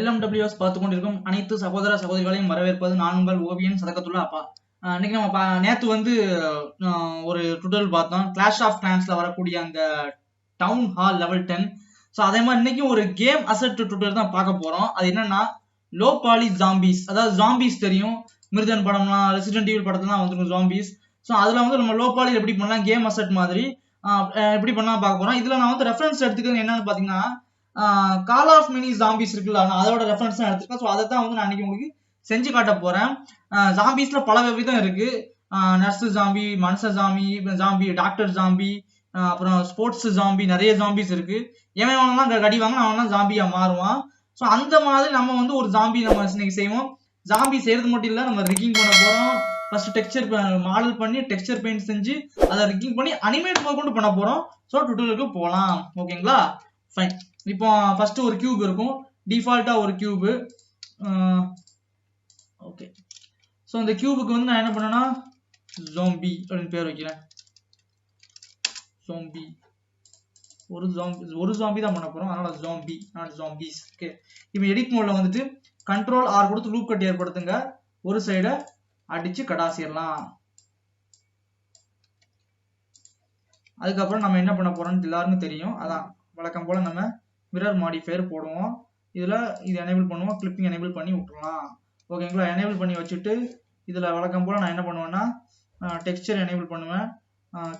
LMWS பார்த்து கொண்டிருக்கும் அனைத்து சகோதர சகோதரிகளையும் வரவேற்பது நான் உங்கள் ஓவியன் சதகத்துள்ள அப்பா. இன்னைக்கு நம்ம நேத்து வந்து ஒரு டுட்டோரியல் பார்த்தோம். கிளாஷ் ஆஃப் கிளான்ஸ்ல வரக்கூடிய அந்த டவுன் ஹால் லெவல் 10. ஸோ அதே மாதிரி இன்னைக்கு ஒரு கேம் அசெட் டுட்டோரியல் தான் பார்க்க போறோம். அது என்னன்னா லோ பாலி ஜாம்பிஸ். அதாவது ஜாம்பிஸ் தெரியும், மிருதன் படம்லாம், ரெசிடென்ட் ஈவில் படத்துலாம் வந்துருக்கும் ஜாம்பிஸ். ஸோ அதுல வந்து நம்ம லோ பாலி எப்படி பண்ணலாம், கேம் அசெட் மாதிரி எப்படி பண்ணலாம் பார்க்க போறோம். இதுல நான் வந்து ரெஃபரன்ஸ் எடுத்துக்கிறது என்னன்னு பாத்தீங்கன்னா கால் ஆஃப் மினி ஜாம்பிஸ் இருக்குல்ல, நான் அதோட ரெஃபரன்ஸ் தான் எடுத்துருக்கேன். ஸோ அதை தான் வந்து நான் இன்னைக்கு உங்களுக்கு செஞ்சு காட்ட போறேன். ஜாம்பிஸ்ல பல விதம் இருக்கு. நர்ஸ் ஜாம்பி, மனுஷ ஜாம்பி, ஜாம்பி டாக்டர் ஜாம்பி, அப்புறம் ஸ்போர்ட்ஸ் ஜாம்பி, நிறைய ஜாம்பிஸ் இருக்கு. எவன்லாம் கடி வாங்க அவன் ஜாம்பியா மாறுவான். ஸோ அந்த மாதிரி நம்ம வந்து ஒரு ஜாம்பி நம்ம இன்னைக்கு செய்வோம். ஜாம்பி செய்யறது மட்டும் இல்ல, நம்ம ரிக்கிங் பண்ண போறோம். ஃபர்ஸ்ட் டெக்ஸ்சர் மாடல் பண்ணி டெக்ஸ்சர் பெயிண்ட் செஞ்சு அதை ரிக்கிங் பண்ணி அனிமேட் கொண்டு பண்ண போறோம். ஸோ டுட்டோரியலுக்கு போகலாம். ஓகேங்களா, ஃபைன். இப்போ ஃபர்ஸ்ட் ஒரு கியூப் இருக்கும், டிஃபால்ட்டா ஒரு கியூப். ஓகே, ஸோ இந்த கியூபுக்கு வந்து நான் என்ன பண்ணேன்னா ஜாம்பி அப்படின்னு பேர் வைக்கிறேன். ஜாம்பி ஒரு ஜாம்பி தான் பண்ண போறோம், அதனால ஜாம்பி நாட் ஜாம்பிஸ். ஓகே, இப்போ எடிட் மோட்ல வந்துட்டு கண்ட்ரோல் ஆர் கொடுத்து லூப் கட் ஏற்படுத்துங்க. ஒரு சைடை அடிச்சு கடாசிடலாம். அதுக்கப்புறம் நம்ம என்ன பண்ண போறோம்னு எல்லாருக்கும் தெரியும். அதான் வழக்கம் போல நம்ம மிரர் மாடிஃபையர் போடுவோம். இதுல இது எனேபிள் பண்ணுவோம், கிளிப்பிங் எனேபிள் பண்ணி விட்டுறலாம். ஓகேங்களா, எனேபிள் பண்ணி வச்சுட்டு இதுல வழக்கம் போல நான் என்ன பண்ணுவேன்னா டெக்ஸ்சர் எனேபிள் பண்ணுவேன்,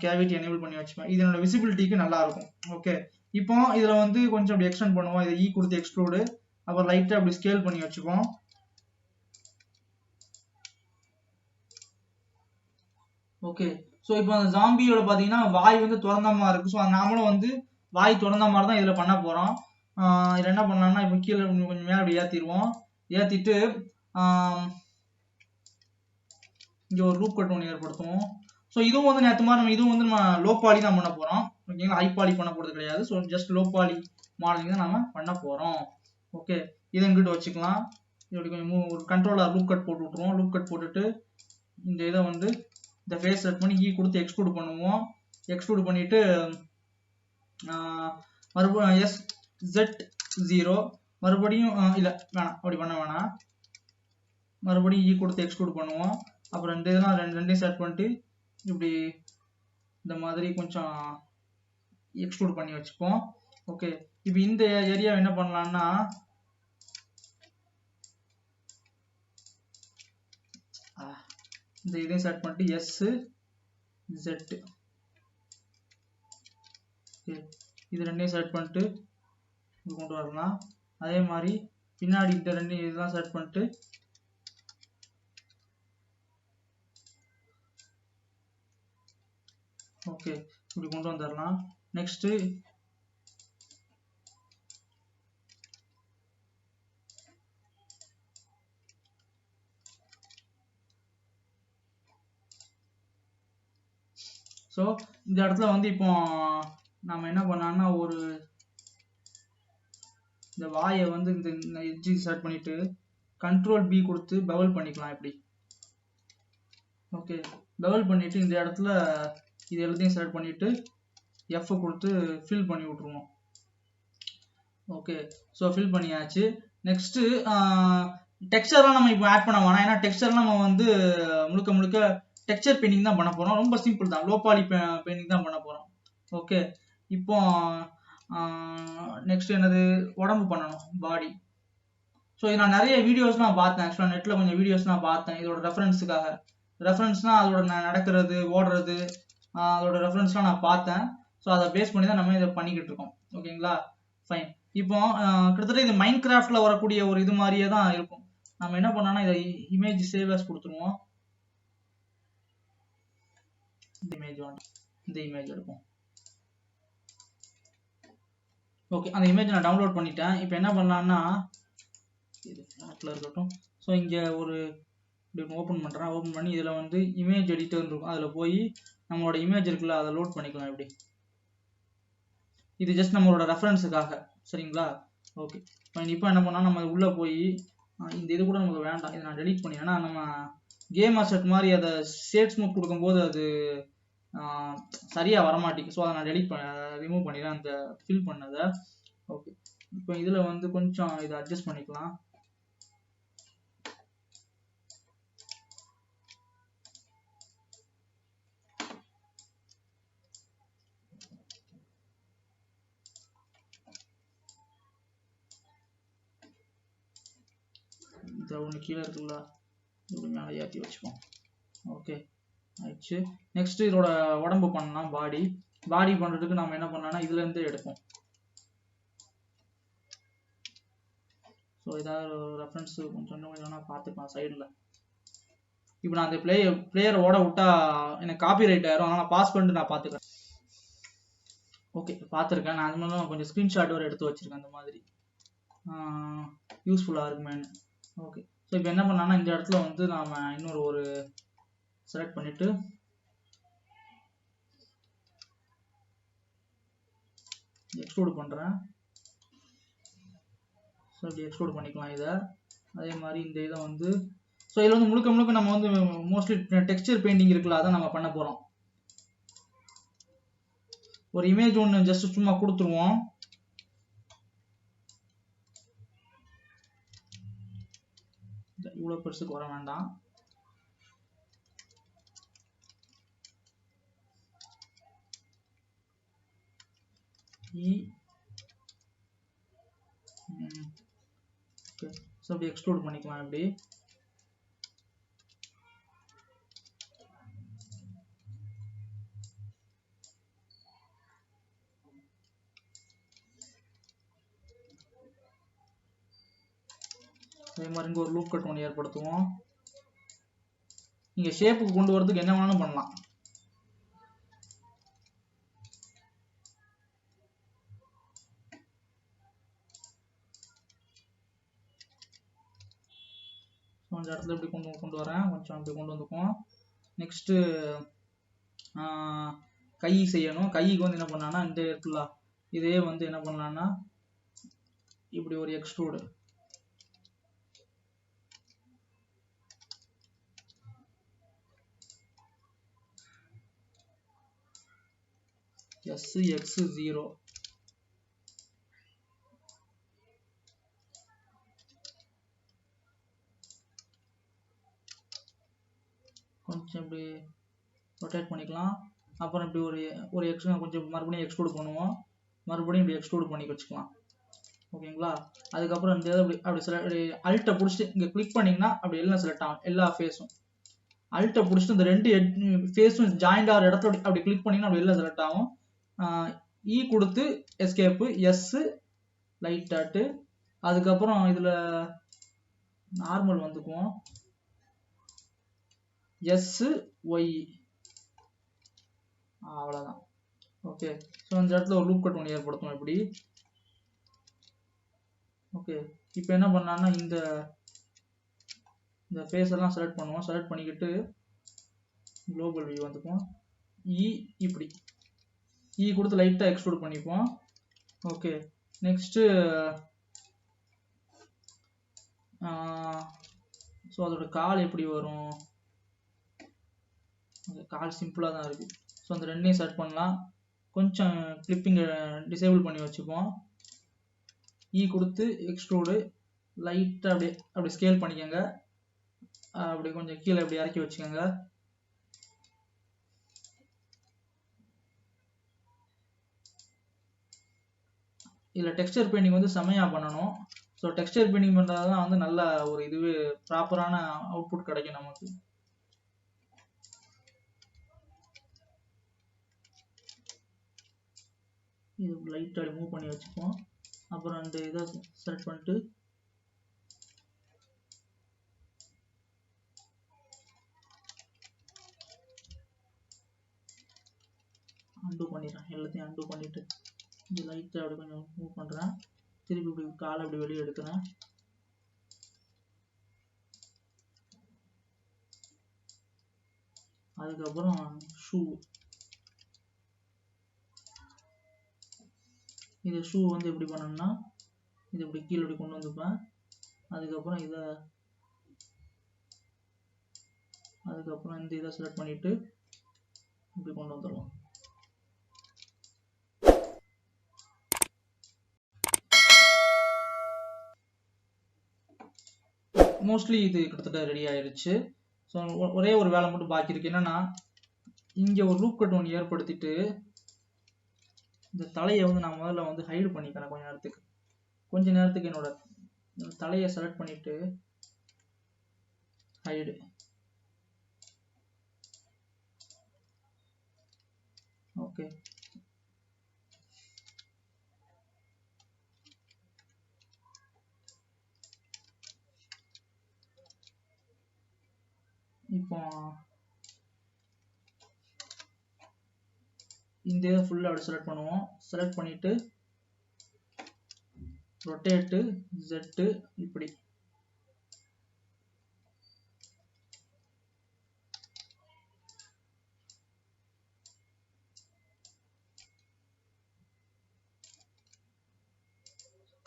கேவிட்டி எனேபிள் பண்ணி வச்சுப்பேன். இது என்னோட விசிபிலிட்டிக்கு நல்லா இருக்கும். ஓகே, இப்போ இதுல வந்து கொஞ்சம் அப்படி எக்ஸ்டெண்ட் பண்ணுவோம். இதை கொடுத்து எக்ஸ்ட்ரூடு, அப்புறம் லைட்டா அப்படி ஸ்கேல் பண்ணி வச்சுப்போம். ஓகே, ஸோ இப்போ அந்த ஜாம்பியோட பார்த்தீங்கன்னா வாய் வந்து திறந்த மாதிரி இருக்கு. ஸோ நாமளும் வந்து வாய் திறந்த மாதிரி தான் இதில் பண்ண போகிறோம். இதில் என்ன பண்ணலாம்னா இப்போ கீழே கொஞ்சம் மேலே அப்படி ஏற்றிடுவோம். ஏற்றிட்டு இங்கே ஒரு லூப் கட் ஒன்று ஏற்படுத்துவோம். ஸோ இதுவும் வந்து நேற்று மாதிரி நம்ம இதுவும் வந்து நம்ம லோ பாலி தான் பண்ண போகிறோம். ஓகேங்களா, ஹை பாலி பண்ண போகிறது கிடையாது. So just low poly modelling தான் நம்ம பண்ண போகிறோம். ஓகே, இதை இங்கிட்டு வச்சுக்கலாம். இப்படி கொஞ்சம் ஒரு கண்ட்ரோலாக லூப் கட் போட்டு விட்ருவோம். லூப் கட் போட்டுட்டு இந்த இதை வந்து இந்த ஃபேஸ் செட் பண்ணி ஈ கொடுத்து எக்ஸ்ட்ரூட் பண்ணுவோம். எக்ஸ்ட்ரூட் பண்ணிட்டு மறுபடியும் SZ0 மறுபடியும் இல்லை வேணாம், அப்படி பண்ண வேணாம். மறுபடியும் ஈ கொடுத்து எக்ஸ்ட்ரூட் பண்ணுவோம். அப்புறம் இந்த இதெல்லாம் ரெண்டையும் செட் பண்ணிட்டு இப்படி இந்த மாதிரி கொஞ்சம் எக்ஸ்ட்ரூட் பண்ணி வச்சுப்போம். ஓகே, இப்போ இந்த ஏரியா என்ன பண்ணலாம்னா இந்த இதையும் செட் பண்ணிட்டு SZ இது ரெண்டையும் செட் பண்ணிட்டு இது கொண்டு வரலாம். அதே மாதிரி பின்னாடி இந்த ரெண்டு இதெல்லாம் செட் பண்ணிட்டு ஓகே இப்படி கொண்டு வந்துடலாம். நெக்ஸ்ட் ஸோ இந்த இடத்துல வந்து இப்போ நம்ம என்ன பண்ணோம்னா ஒரு இந்த வாயை வந்து இந்த எட்ஜி செட் பண்ணிட்டு கண்ட்ரோல் B கொடுத்து பவல் பண்ணிக்கலாம். இப்படி ஓகே, பவல் பண்ணிட்டு இந்த இடத்துல இது எல்லாத்தையும் செலக்ட் பண்ணிட்டு F கொடுத்து ஃபில் பண்ணி விட்டுருவோம். ஓகே, ஸோ ஃபில் பண்ணியாச்சு. நெக்ஸ்ட் டெக்ஸ்சர்லாம் நம்ம இப்போ ஆட் பண்ண வேணாம், ஏன்னா டெக்ஸ்சர்லாம் நம்ம வந்து முழுக்க டெக்ஸ்சர் பெயிண்டிங் தான் பண்ண போறோம். ரொம்ப சிம்பிள் தான், லோ பாலி பெயிண்டிங் தான் பண்ண போறோம். ஓகே, இப்போ நெக்ஸ்ட் என்னது, உடம்பு பண்ணணும், பாடி. ஸோ இது நான் நிறைய வீடியோஸ்லாம் பார்த்தேன். ஆக்சுவலாக நெட்டில் கொஞ்சம் வீடியோஸ்லாம் பார்த்தேன் இதோட ரெஃபரன்ஸுக்காக. ரெஃபரன்ஸ்னால் அதோட நடக்கிறது, ஓடுறது, அதோட ரெஃபரன்ஸ்லாம் நான் பார்த்தேன். ஸோ அதை பேஸ் பண்ணி தான் நம்ம இதை பண்ணிக்கிட்டு இருக்கோம். ஓகேங்களா, ஃபைன். இப்போ கிட்டத்தட்ட இது மைண்ட் கிராஃப்டில் வரக்கூடிய ஒரு இது மாதிரியே தான் இருக்கும். நம்ம என்ன பண்ணோம்னா இதை இமேஜ் சேவ் கொடுத்துருவோம். இந்த இமேஜ் எடுப்போம். ஓகே, அந்த இமேஜ் நான் டவுன்லோட் பண்ணிட்டேன். இப்போ என்ன பண்ணலாம்னா இது ஃபிளாட்ல இருக்கட்டும். ஸோ இங்கே ஒரு ஓப்பன் பண்ணுறேன். ஓப்பன் பண்ணி இதில் வந்து இமேஜ் எடிட்டர் இருக்கும், அதில் போய் நம்மளோட இமேஜ் இருக்குல்ல அதை லோட் பண்ணிக்கலாம். இப்படி இது ஜஸ்ட் நம்மளோட ரெஃபரன்ஸுக்காக, சரிங்களா. ஓகே, இப்போ என்ன பண்ணால் நம்ம உள்ளே போய் இந்த இது கூட நமக்கு வேண்டாம், இதை நான் டெலீட் பண்ணி, ஏன்னா நம்ம கேம் அசெட் மாதிரி அதை ஷேட் ஸ்மூத் கொடுக்கும்போது அது சரியாக வரமாட்டேங்குது. ஸோ அதை நான் ரிமூவ் பண்ணிடுறேன் அந்த ஃபில் பண்ணதை. ஓகே, இப்போ இதுல வந்து கொஞ்சம் இதை அட்ஜஸ்ட் பண்ணிக்கலாம். இதை ஒன்று கீழே இருக்குல்ல, இப்படி மேலே ஏற்றி வச்சுப்போம். ஓகே ஆயிடுச்சு. நெக்ஸ்ட் இதோட உடம்பு பண்ணலாம். பாடி பண்றதுக்கு நம்ம என்ன பண்ணலாம்னா இதுல இருந்து எடுப்போம். ஸோ ஏதாவது ரெஃபரன்ஸ் கொஞ்சம் வேணா பார்த்துக்கலாம் சைடில். இப்போ நான் அந்த பிளேயர் ஓட விட்டா எனக்கு காப்பி ரைட் ஆயிரும், அதனால பாஸ் பண்ணிட்டு நான் பார்த்துக்கிறேன். ஓகே பார்த்துருக்கேன். நான் அது மாதிரி கொஞ்சம் ஸ்க்ரீன்ஷாட் வரை எடுத்து வச்சிருக்கேன், அந்த மாதிரி யூஸ்ஃபுல்லாக இருக்குமேன்னு. ஓகே ஸோ இப்போ என்ன பண்ணலாம்னா இந்த இடத்துல வந்து நாம இன்னொரு செலக்ட் பண்ணிட்டு எக்ஸ்ட்ரூட் பண்ணுறேன். ஸோ இப்படி எக்ஸ்ட்ரூட் பண்ணிக்கலாம் இதை. அதே மாதிரி இந்த இதை வந்து ஸோ இதில் வந்து முழுக்க நம்ம வந்து மோஸ்ட்லி டெக்ஸ்சர் பெயிண்டிங் இருக்குல்ல, அதான் நம்ம பண்ண போகிறோம். ஒரு இமேஜ் ஒன்று ஜஸ்ட் சும்மா கொடுத்துருவோம். இவ்வளோ பெருசுக்கு வர வேண்டாம். ஓகே ஸோ அப்படி எக்ஸ்ட்ரூட் பண்ணிக்கலாம். இப்படி அதே மாதிரி இங்கே ஒரு லூப் கட் ஒன்று ஏற்படுத்துவோம். நீங்கள் ஷேப்புக்கு கொண்டு வரதுக்கு என்ன வேணாலும் பண்ணலாம். இந்த இடத்துல இப்படி கொண்டு வரேன், கொஞ்சம் இப்படி கொண்டு வந்துக்குவோம். நெக்ஸ்ட்டு கை செய்யணும். கைக்கு வந்து என்ன பண்ணலான்னா இந்த இருக்குல்ல, இதே வந்து என்ன பண்ணலான்னா இப்படி ஒரு எக்ஸ்ட்ரூடு SX0 கொஞ்சம் இப்படி ரொட்டேட் பண்ணிக்கலாம். அப்புறம் இப்படி ஒரு கொஞ்சம் மறுபடியும் எக்ஸ்ட்ரூட் பண்ணுவோம். மறுபடியும் இப்படி எக்ஸ்ட்ரூட் பண்ணி வச்சுக்கலாம். ஓகேங்களா? அதுக்கப்புறம் இந்த அப்படி அல்ட்டை பிடிச்சிட்டு இங்கே கிளிக் பண்ணிங்கன்னா அப்படி எல்லாம் செலக்ட் ஆகும், எல்லா ஃபேஸும். அல்ட்டை பிடிச்சிட்டு இந்த 2 ஃபேஸும் ஜாயிண்ட் ஆகிற இடத்துல அப்படி கிளிக் பண்ணிங்கன்னா அப்படி எல்லாம் செலக்ட் ஆகும். இ கொடுத்து எஸ்கேப்பு, எஸ் லைட் டாட்டு, அதுக்கப்புறம் இதில் நார்மல் வந்துக்குவோம், எஸ் ஒய், அவ்வளோதான். ஓகே ஸோ இந்த இடத்துல ஒரு லூப் கட் ஒன்று ஏற்படுத்தும் இப்படி. ஓகே இப்போ என்ன பண்ணலான்னா இந்த ஃபேஸ் எல்லாம் செலக்ட் பண்ணுவோம். செலக்ட் பண்ணிக்கிட்டு குளோபல் வியூ வந்துக்குவோம். இப்படி கொடுத்து லைட்டாக எக்ஸ்ட்ரூட் பண்ணிப்போம். ஓகே நெக்ஸ்ட்டு ஸோ அதோட கால் எப்படி வரும்? கால் சிம்பிளாக தான் இருக்குது. ஸோ அந்த ரெண்டையும் செட் பண்ணலாம். கொஞ்சம் கிளிப்பிங்கை டிசேபிள் பண்ணி வச்சுப்போம். கொடுத்து எக்ஸ்ட்ரூடு லைட்டாக அப்படி ஸ்கேல் பண்ணிக்கோங்க. அப்படி கொஞ்சம் கீழே இப்படி இறக்கி வச்சுக்கோங்க. இதில் டெக்ஸ்டர் பெயிண்டிங் வந்து செமையாக பண்ணணும். ஸோ டெக்ஸ்டர் பெயிண்டிங் பண்ணுறது தான் வந்து நல்ல ஒரு இதுவே ப்ராப்பரான அவுட்புட் கிடைக்கும் நமக்கு. இது லைட்டாக மூவ் பண்ணி வச்சுப்போம். அப்புறம் அந்த இதை செலக்ட் பண்ணிட்டு அன்டூ பண்ணிடுறேன். எல்லாத்தையும் அன்டூ பண்ணிட்டு இந்த லைட்டை அப்படி கொஞ்சம் மூவ் பண்ணுறேன். திருப்பி இப்படி காலை அப்படி வெளியே எடுக்கிறேன். அதுக்கப்புறம் ஷூ, இது ஷூ வந்து எப்படி பண்ணணும்னா இது இப்படி கீழே இப்படி கொண்டு வந்துப்பேன். அதுக்கப்புறம் இந்த இதை செலக்ட் பண்ணிட்டு இப்படி கொண்டு வந்துடலாம். மோஸ்ட்லி இது கிட்டத்தட்ட ரெடி ஆயிருச்சு. ஸோ ஒரே ஒரு வேலை மட்டும் பாக்கி இருக்கு. என்னன்னா இங்க ஒரு லூப் கட் ஒன்று ஏற்படுத்திட்டு இந்த தலையை வந்து நான் முதல்ல வந்து ஹைடு பண்ணிக்கிறேன் கொஞ்ச நேரத்துக்கு என்னோட தலையை செலக்ட் பண்ணிட்டு ஹைடு. ஓகே, இப்போ இந்த இதை ஃபுல்லாக அப்படி செலக்ட் பண்ணுவோம். செலக்ட் பண்ணிட்டு ரொட்டேட்டு ஜெட்டு இப்படி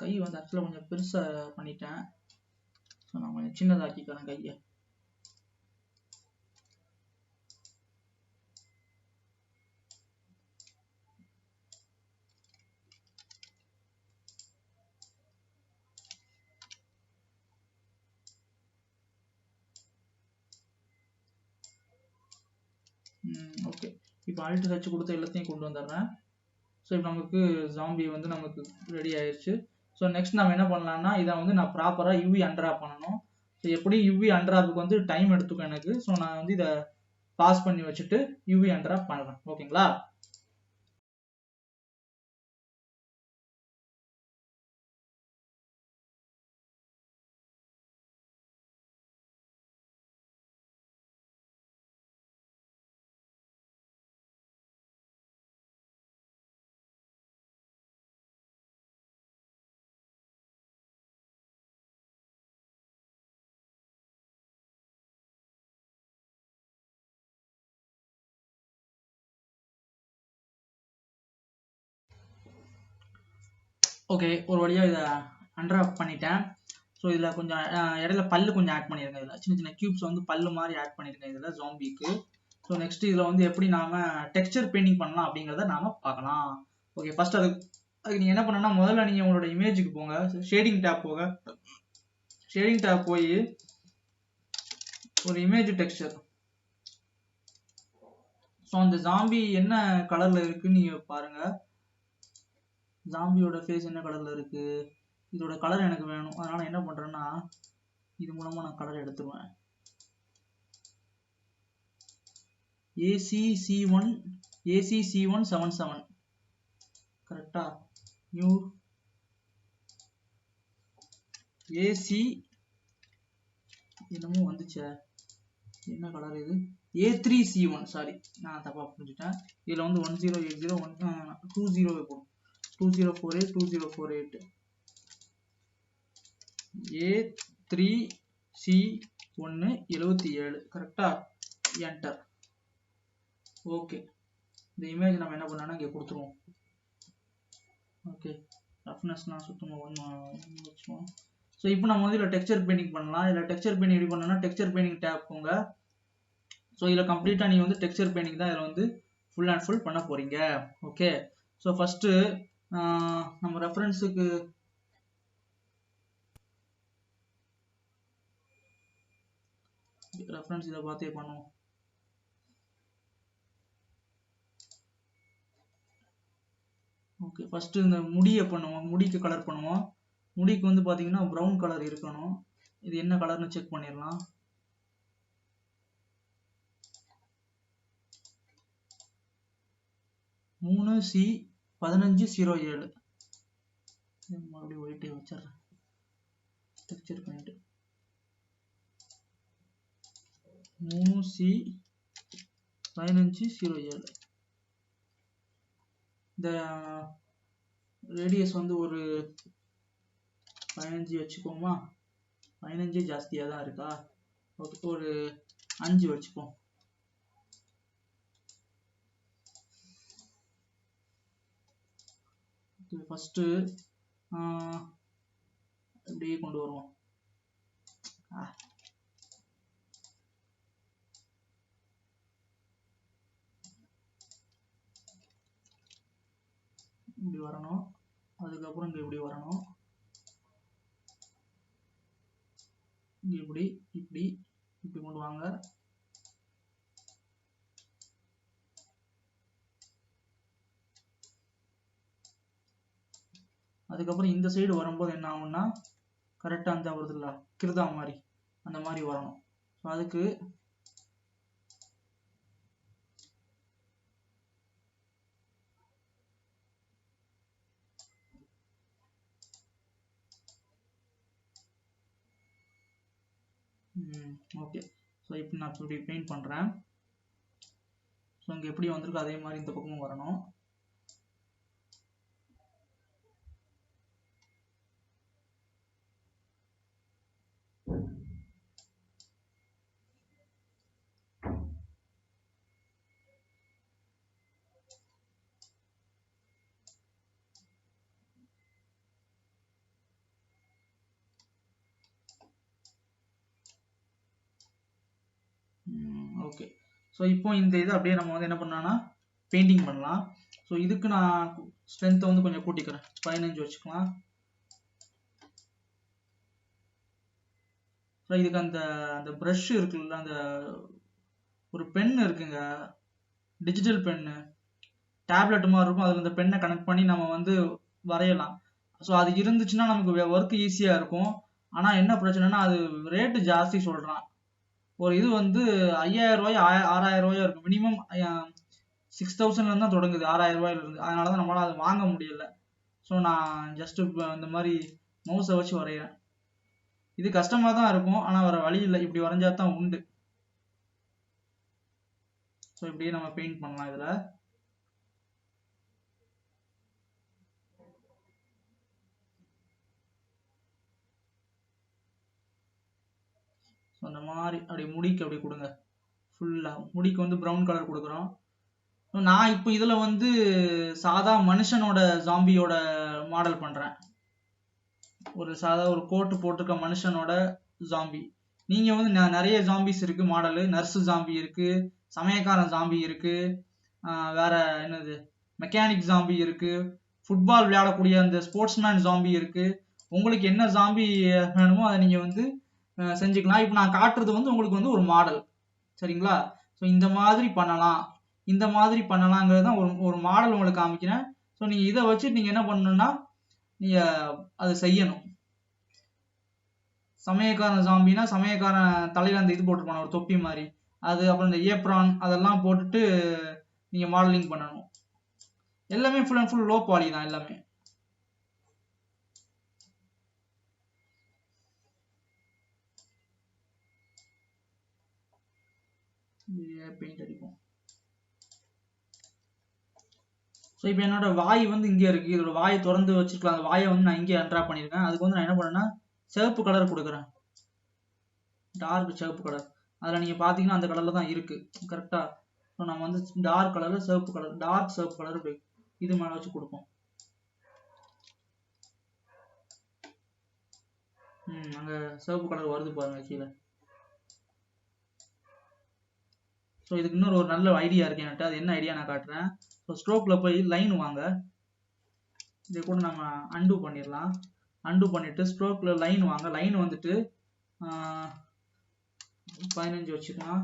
கை வந்து ஆக்சுவலாக கொஞ்சம் பெருசாக பண்ணிட்டேன். ஸோ நான் கொஞ்சம் சின்னதாக்கிக்கிறேன் கையை. ஓகே, இப்போ ஆல்ட் ஹச் கொடுத்து எல்லாத்தையும் கொண்டு வந்துடுறேன். ஸோ இப்போ நமக்கு ஜாம்பி வந்து நமக்கு ரெடி ஆயிடுச்சு. ஸோ நெக்ஸ்ட் நம்ம என்ன பண்ணலாம்னா இதை வந்து நான் ப்ராப்பராக யூவி அன்ட்ராப் பண்ணணும். ஸோ எப்படி யூவி அன்ட்ராப்புக்கு வந்து டைம் எடுத்துக்கும் எனக்கு. ஸோ நான் வந்து இதை பாஸ் பண்ணி வச்சுட்டு யூவி அன்ட்ராப் பண்ணுறேன். ஓகேங்களா? ஓகே, ஒரு வழியாக இதை அன்ட்ராப் பண்ணிட்டேன். ஸோ இதில் கொஞ்சம் இடையில பல்லு கொஞ்சம் ஆட் பண்ணியிருக்கேன். இதில் சின்ன சின்ன கியூப்ஸ் வந்து பல்லு மாதிரி ஆட் பண்ணியிருக்கேன் இதில் ஜாம்பிக்கு. ஸோ நெக்ஸ்ட் இதில் வந்து எப்படி நாம டெக்ஸ்சர் பெயிண்டிங் பண்ணலாம் அப்படிங்கிறத நாம பார்க்கலாம். ஓகே, ஃபர்ஸ்ட் அதுக்கு நீங்கள் என்ன பண்ணணும்னா முதல்ல நீங்கள் உங்களோட இமேஜுக்கு போங்க. ஷேடிங் டேப் போய் ஒரு இமேஜ் டெக்ஸ்சர். ஸோ அந்த ஜாம்பி என்ன கலர்ல இருக்குன்னு நீங்க பாருங்க. ஜாம்பியோட ஃபேஸ் என்ன கலர்ல இருக்கு, இதோட கலர் எனக்கு வேணும். அதனால என்ன பண்றேன்னா இது மூலமா நான் கலர் எடுத்துருவேன். ACC177 கரெக்டா? நியூ AC என்னமோ வந்துச்சே, என்ன கலர் இது? A3C1, சாரி நான் தப்பா புரிஞ்சுட்டேன். இதுல வந்து 1080 20 போடும். 2048 2048 A3C1 77 கரெக்டா? என்டர். ஓகே, இந்த இமேஜ் நம்ம என்ன பண்ணோம்னா இங்க கொடுத்துருவோம். ஓகே, ரஃப்னஸ்லாம் சுத்தமாக வச்சுவோம். ஸோ இப்போ நம்ம வந்து இதில் டெக்ஸ்சர் பெயிண்டிங் பண்ணலாம். இதில் டெக்ஸ்சர் பெயிண்டிங் எப்படி பண்ணணும்னா டெக்ஸ்சர் பெயிண்டிங் டேப் போங்க. ஸோ இதில் கம்ப்ளீட்டாக நீங்கள் வந்து டெக்ஸ்சர் பெயிண்டிங் தான் இதில் வந்து ஃபுல் அண்ட் ஃபுல் பண்ண போறீங்க. ஓகே, ஸோ ஃபர்ஸ்ட் நம்ம ரெஃபரன்ஸுக்கு ரெஃபரன்ஸ் இதை பார்த்தே பண்ணுவோம். ஓகே, ஃபர்ஸ்ட் இந்த முடியை பண்ணுவோம். முடிக்கு கலர் பண்ணுவோம். முடிக்கு வந்து பார்த்தீங்கன்னா ப்ரௌன் கலர் இருக்கணும். இது என்ன கலர்னு செக் பண்ணிடலாம். C1507 மறுபடியும் ஒயிட்டே வச்சிடறேன். டெக்ஸ்சர் பண்ணிட்டு 3C1507. இந்த ரேடியஸ் வந்து ஒரு 15 வச்சுக்கோமா. 15 ஜாஸ்தியாக தான் இருக்கா? ஓகே, ஒரு 5 வச்சுப்போம். ஃபர்ஸ்ட் அப்படியே கொண்டு வருவோம். இப்படி வரணும். அதுக்கப்புறம் இங்க இப்படி வரணும். இப்படி இப்படி இப்படி கொண்டு வாங்க. அதுக்கப்புறம் இந்த சைடு வரும்போது என்ன ஆகும்னா கரெக்டா அந்த வருதுல்ல கிருதா மாதிரி அந்த மாதிரி வரணும். ஸோ அதுக்கு ஓகே. ஸோ இப்போ நான் இப்படி பெயிண்ட் பண்ணுறேன். ஸோ இங்கே எப்படி வந்திருக்கோ அதே மாதிரி இந்த பக்கமும் வரணும். ஓகே. ஸோ இப்போ இந்த இது அப்படியே நம்ம வந்து என்ன பண்ணலாம்னா பெயிண்டிங் பண்ணலாம். ஸோ இதுக்கு நான் ஸ்ட்ரென்த்தை வந்து கொஞ்சம் கூட்டிக்கிறேன். 15 வச்சுக்கலாம். ஸோ இதுக்கு அந்த அந்த ப்ரஷ் இருக்குல்ல, அந்த ஒரு பென் இருக்குங்க, டிஜிட்டல் பென்னு, டேப்லெட் மாதிரி இருக்கும். அதில் இந்த பெண்ணை கனெக்ட் பண்ணி நம்ம வந்து வரையலாம். ஸோ அது இருந்துச்சுன்னா நமக்கு ஒர்க் ஈஸியாக இருக்கும். ஆனால் என்ன பிரச்சனைனா அது ரேட்டு ஜாஸ்தி சொல்கிறான். ஒரு இது வந்து 5000 ரூபாய் 6000 ரூபாயோ இருக்கும். மினிமம் 6000 தான் தொடங்குது, 6000 ரூபாயிலிருந்து. அதனால தான் நம்மளால அதை வாங்க முடியல. ஸோ நான் ஜஸ்ட் இந்த மாதிரி மவுஸை வச்சு வரைகிறேன். இது கஷ்டமாக தான் இருக்கும், ஆனால் வேற வழி இல்லை, இப்படி வரைஞ்சா தான் உண்டு. ஸோ இப்படியே நம்ம பெயிண்ட் பண்ணலாம் இதில். ஸோ அந்த மாதிரி அப்படியே முடிக்கு அப்படி கொடுங்க. ஃபுல்லாக முடிக்கு வந்து ப்ரௌன் கலர் கொடுக்குறோம். நான் இப்போ இதில் வந்து சாதா மனுஷனோட ஜாம்பியோட மாடல் பண்ணுறேன். ஒரு சாதா ஒரு கோட்டு போட்டிருக்க மனுஷனோட ஜாம்பி. நீங்கள் வந்து நிறைய ஜாம்பிஸ் இருக்குது மாடலு. நர்ஸு ஜாம்பி இருக்குது, சமயக்காரன் ஜாம்பி இருக்குது, வேற என்னது மெக்கானிக் ஜாம்பி இருக்குது, ஃபுட்பால் விளையாடக்கூடிய அந்த ஸ்போர்ட்ஸ்மேன் ஜாம்பி இருக்குது. உங்களுக்கு என்ன ஜாம்பி வேணுமோ அதை நீங்கள் வந்து செஞ்சுக்கலாம். இப்போ நான் காட்டுறது வந்து உங்களுக்கு வந்து ஒரு மாடல், சரிங்களா? ஸோ இந்த மாதிரி பண்ணலாம், இந்த மாதிரி பண்ணலாங்கிறது தான் ஒரு மாடல் உங்களுக்கு காமிக்கிறேன். ஸோ நீங்கள் இதை வச்சு நீங்கள் என்ன பண்ணணும்னா நீங்கள் அதை செய்யணும். சமயக்காரன் ஜாம்பினா சமயக்காரன் தலையில் அந்த இது போட்டுருப்பான ஒரு தொப்பி மாதிரி, அது அப்புறம் இந்த ஏப்ரான் அதெல்லாம் போட்டுட்டு நீங்கள் மாடலிங் பண்ணணும். எல்லாமே full and full low quality தான் எல்லாமே. பெயிண்ட் அடிப்போம். ஸோ இப்போ என்னோட வாய் வந்து இங்கே இருக்குது. இதோட வாயை திறந்து வச்சுருக்கலாம். அந்த வாயை வந்து நான் இங்கே அன்ட்ரா பண்ணியிருக்கேன். அதுக்கு வந்து நான் என்ன பண்ணேன்னா சிவப்பு கலர் கொடுக்குறேன், டார்க் சிவப்பு கலர். அதில் நீங்கள் பார்த்தீங்கன்னா அந்த கலரில் தான் இருக்குது கரெக்டாக. ஸோ நம்ம வந்து டார்க் கலரில் சிவப்பு கலர், டார்க் சிவப்பு கலர் இது மேலே வச்சு கொடுப்போம். அங்கே சிவப்பு கலர் வருது பாருங்க கீழே. ஸோ இதுக்கு இன்னொரு ஒரு நல்ல ஐடியா இருக்கு என்கிட்ட. அது என்ன ஐடியா நான் காட்டுறேன். ஸோ ஸ்ட்ரோக்கில் போய் லைன் வாங்க. இதை கூட நம்ம அன்டூ பண்ணிடலாம். அன்டூ பண்ணிவிட்டு ஸ்ட்ரோக்கில் லைன் வாங்க. லைன் வந்துட்டு 15 வச்சுக்கலாம்.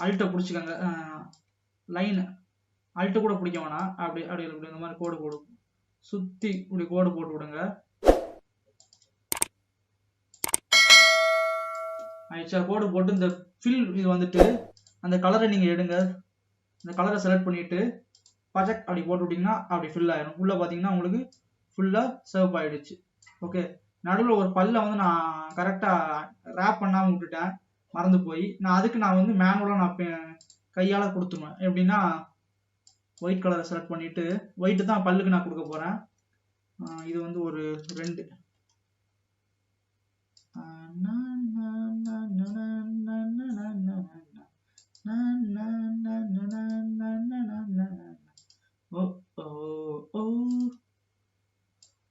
அல்ட்டை பிடிச்சிக்கோங்க. லைன் அல்ட்டை கூட பிடிக்க வேணாம். அப்படி அப்படி இப்படி இந்த மாதிரி கோடு போடு, சுற்றி இப்படி கோடு போட்டு விடுங்க. ஆயிடுச்சா? கோடு போட்டு இந்த ஃபில் இது வந்துட்டு அந்த கலரை நீங்கள் எடுங்க. இந்த கலரை செலக்ட் பண்ணிவிட்டு ப்ராஜெக்ட் அப்படி போட்டு விட்டிங்கன்னா அப்படி ஃபில் ஆகிடும். உள்ளே பார்த்தீங்கன்னா உங்களுக்கு ஃபுல்லாக சர்வ் ஆகிடுச்சு. ஓகே. நடுவில் ஒரு பல்லை வந்து நான் கரெக்டாக ரேப் பண்ணாமல் விட்டுட்டேன், மறந்து போய். அதுக்கு நான் வந்து மேனுவலாக நான் கையால் கொடுத்துருவேன். எப்படின்னா ஒயிட் கலரை செலக்ட் பண்ணிவிட்டு, ஒயிட்டு தான் பல்லுக்கு நான் கொடுக்க போகிறேன். இது வந்து ஒரு 2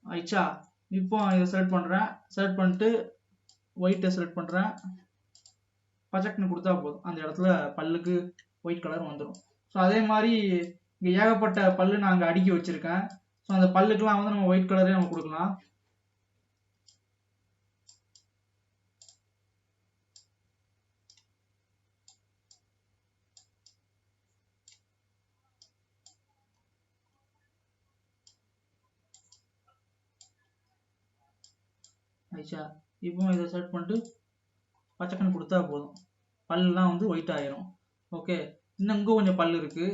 ஆயிடுச்சா? இப்போ இதை செலக்ட் பண்ணுறேன். செலக்ட் பண்ணிட்டு ஒயிட்டை செலக்ட் பண்ணுறேன். ப்ராஜெக்ட்னு கொடுத்தா போதும், அந்த இடத்துல பல்லுக்கு ஒயிட் கலர் வந்துடும். ஸோ அதே மாதிரி இங்கே ஏகப்பட்ட பல்லு நான் அங்கே அடுக்கி வச்சுருக்கேன். ஸோ அந்த பல்லுக்கெல்லாம் வந்து நம்ம ஒயிட் கலரே நம்ம கொடுக்கலாம். ஆயிடுச்சா? இப்போ இதை செலக்ட் பண்ணிட்டு பச்சைக்கண்ணு கொடுத்தா போதும், பல்லாம் வந்து ஒயிட் ஆயிரும். ஓகே, இன்னும் இங்கே கொஞ்சம் பல் இருக்கு,